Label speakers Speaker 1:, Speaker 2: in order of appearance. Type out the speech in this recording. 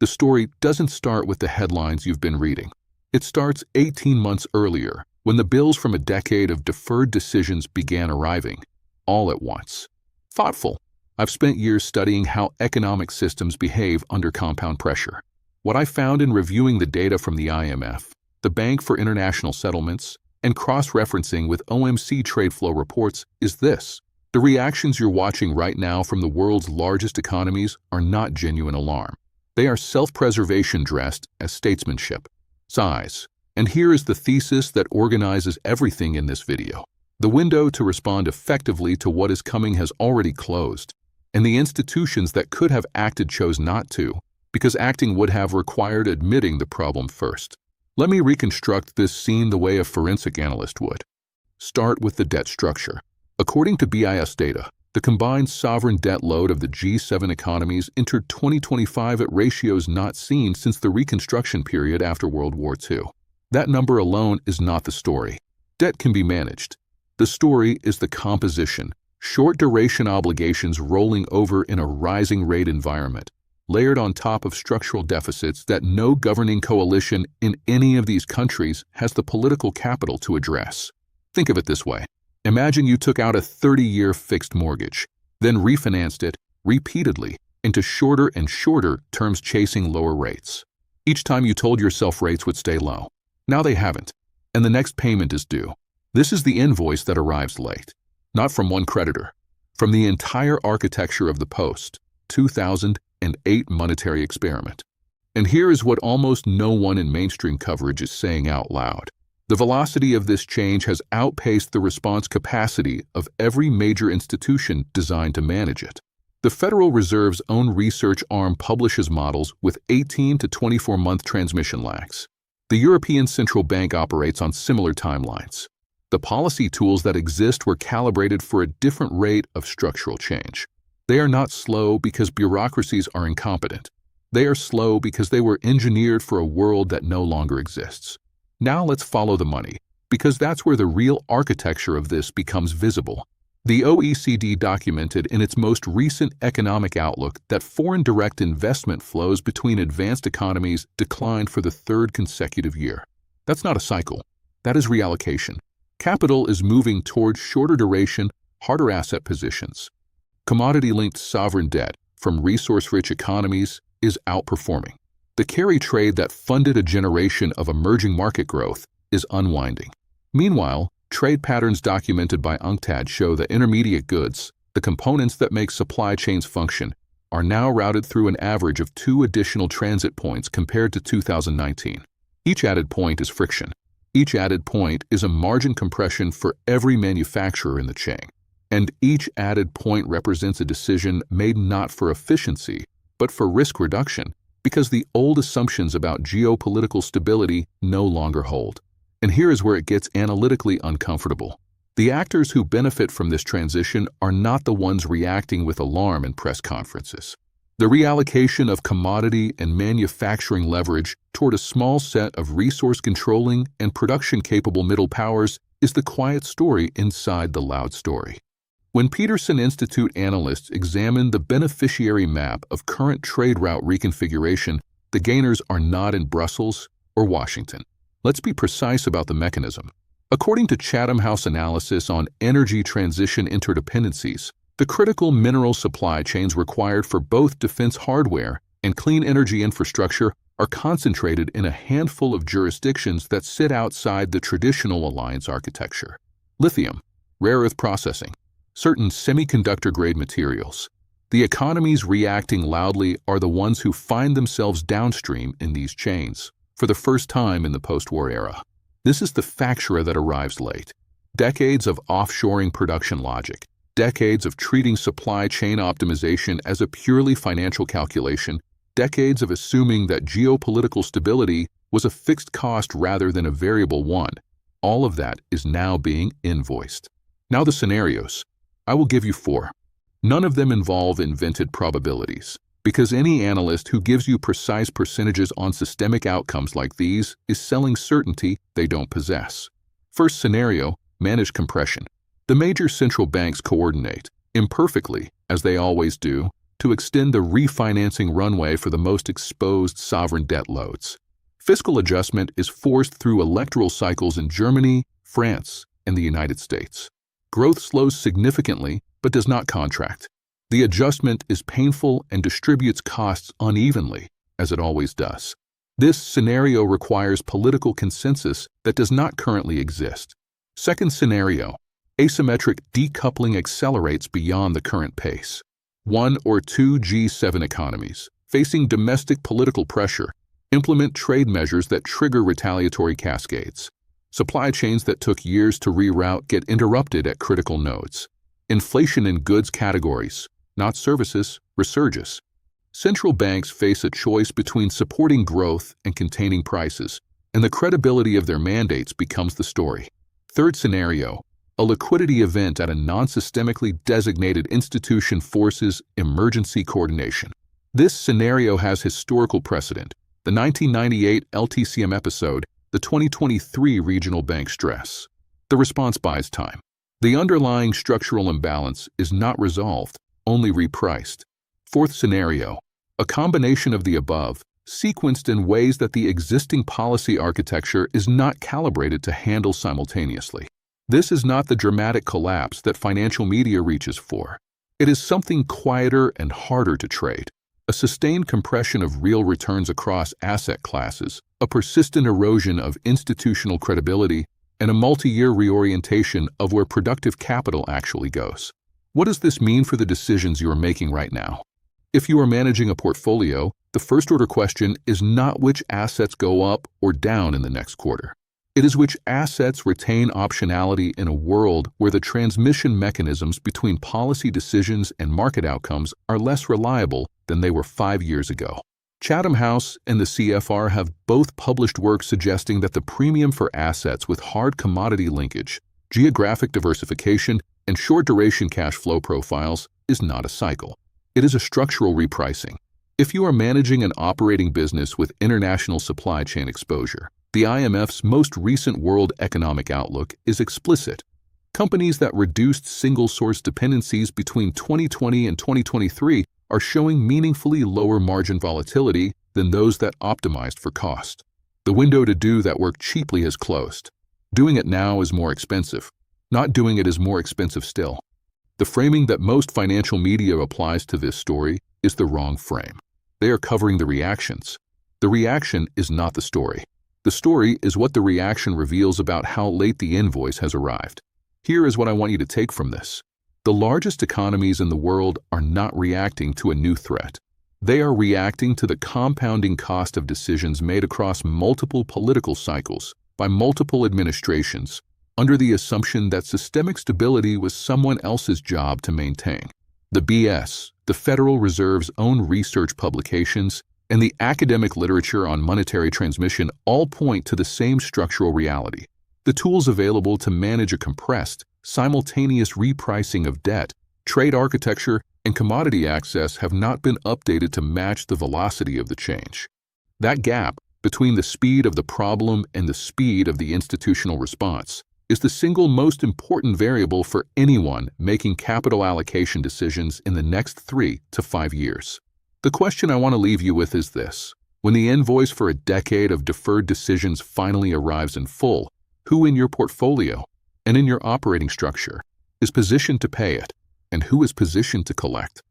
Speaker 1: The story doesn't start with the headlines you've been reading. It starts 18 months earlier, when the bills from a decade of deferred decisions began arriving, all at once. Thoughtful. I've spent years studying how economic systems behave under compound pressure. What I found in reviewing the data from the IMF, the Bank for International Settlements, and cross-referencing with OMC trade flow reports is this. The reactions you're watching right now from the world's largest economies are not genuine alarm. They are self-preservation dressed as statesmanship. Size. And here is the thesis that organizes everything in this video. The window to respond effectively to what is coming has already closed, and the institutions that could have acted chose not to, because acting would have required admitting the problem first. Let me reconstruct this scene the way a forensic analyst would. Start with the debt structure. According to BIS data, the combined sovereign debt load of the G7 economies entered 2025 at ratios not seen since the Reconstruction period after World War II. That number alone is not the story. Debt can be managed. The story is the composition, short-duration obligations rolling over in a rising rate environment, layered on top of structural deficits that no governing coalition in any of these countries has the political capital to address. Think of it this way. Imagine you took out a 30-year fixed mortgage, then refinanced it repeatedly into shorter and shorter terms chasing lower rates. Each time you told yourself rates would stay low. Now they haven't, and the next payment is due. This is the invoice that arrives late, not from one creditor, from the entire architecture of the post-2008 monetary experiment. And here is what almost no one in mainstream coverage is saying out loud. The velocity of this change has outpaced the response capacity of every major institution designed to manage it. The Federal Reserve's own research arm publishes models with 18 to 24-month transmission lags. The European Central Bank operates on similar timelines. The policy tools that exist were calibrated for a different rate of structural change. They are not slow because bureaucracies are incompetent. They are slow because they were engineered for a world that no longer exists. Now let's follow the money, because that's where the real architecture of this becomes visible. The OECD documented in its most recent economic outlook that foreign direct investment flows between advanced economies declined for the third consecutive year. That's not a cycle. That is reallocation. Capital is moving towards shorter duration, harder asset positions. Commodity-linked sovereign debt from resource-rich economies is outperforming. The carry trade that funded a generation of emerging market growth is unwinding. Meanwhile, trade patterns documented by UNCTAD show that intermediate goods, the components that make supply chains function, are now routed through an average of 2 additional transit points compared to 2019. Each added point is friction. Each added point is a margin compression for every manufacturer in the chain. And each added point represents a decision made not for efficiency, but for risk reduction, because the old assumptions about geopolitical stability no longer hold. And here is where it gets analytically uncomfortable. The actors who benefit from this transition are not the ones reacting with alarm in press conferences. The reallocation of commodity and manufacturing leverage toward a small set of resource-controlling and production-capable middle powers is the quiet story inside the loud story. When Peterson Institute analysts examine the beneficiary map of current trade route reconfiguration, the gainers are not in Brussels or Washington. Let's be precise about the mechanism. According to Chatham House analysis on energy transition interdependencies, the critical mineral supply chains required for both defense hardware and clean energy infrastructure are concentrated in a handful of jurisdictions that sit outside the traditional alliance architecture. Lithium, rare earth processing, certain semiconductor-grade materials. The economies reacting loudly are the ones who find themselves downstream in these chains, for the first time in the post-war era. This is the factura that arrives late. Decades of offshoring production logic, decades of treating supply chain optimization as a purely financial calculation, decades of assuming that geopolitical stability was a fixed cost rather than a variable one. All of that is now being invoiced. Now the scenarios. I will give you 4. None of them involve invented probabilities, because any analyst who gives you precise percentages on systemic outcomes like these is selling certainty they don't possess. First scenario, managed compression. The major central banks coordinate, imperfectly, as they always do, to extend the refinancing runway for the most exposed sovereign debt loads. Fiscal adjustment is forced through electoral cycles in Germany, France, and the United States. Growth slows significantly but does not contract. The adjustment is painful and distributes costs unevenly, as it always does. This scenario requires political consensus that does not currently exist. Second scenario, asymmetric decoupling accelerates beyond the current pace. One or two G7 economies, facing domestic political pressure, implement trade measures that trigger retaliatory cascades. Supply chains that took years to reroute get interrupted at critical nodes. Inflation in goods categories, not services, resurges. Central banks face a choice between supporting growth and containing prices, and the credibility of their mandates becomes the story. Third scenario, a liquidity event at a non-systemically designated institution forces emergency coordination. This scenario has historical precedent: the 1998 LTCM episode, the 2023 regional bank stress. The response buys time. The underlying structural imbalance is not resolved, only repriced. Fourth scenario, a combination of the above, sequenced in ways that the existing policy architecture is not calibrated to handle simultaneously. This is not the dramatic collapse that financial media reaches for. It is something quieter and harder to trade. A sustained compression of real returns across asset classes, a persistent erosion of institutional credibility, and a multi-year reorientation of where productive capital actually goes. What does this mean for the decisions you are making right now? If you are managing a portfolio, the first-order question is not which assets go up or down in the next quarter. It is which assets retain optionality in a world where the transmission mechanisms between policy decisions and market outcomes are less reliable than they were 5 years ago. Chatham House and the CFR have both published work suggesting that the premium for assets with hard commodity linkage, geographic diversification, and short-duration cash flow profiles is not a cycle. It is a structural repricing. If you are managing an operating business with international supply chain exposure, the IMF's most recent World Economic Outlook is explicit. Companies that reduced single-source dependencies between 2020 and 2023 are showing meaningfully lower margin volatility than those that optimized for cost. The window to do that work cheaply has closed. Doing it now is more expensive. Not doing it is more expensive still. The framing that most financial media applies to this story is the wrong frame. They are covering the reactions. The reaction is not the story. The story is what the reaction reveals about how late the invoice has arrived. Here is what I want you to take from this. The largest economies in the world are not reacting to a new threat. They are reacting to the compounding cost of decisions made across multiple political cycles by multiple administrations under the assumption that systemic stability was someone else's job to maintain. The BS, the Federal Reserve's own research publications, and the academic literature on monetary transmission all point to the same structural reality. The tools available to manage a compressed, simultaneous repricing of debt, trade architecture, and commodity access have not been updated to match the velocity of the change. That gap between the speed of the problem and the speed of the institutional response is the single most important variable for anyone making capital allocation decisions in the next 3 to 5 years. The question I want to leave you with is this: when the invoice for a decade of deferred decisions finally arrives in full, who in your portfolio and in your operating structure is positioned to pay it, and who is positioned to collect?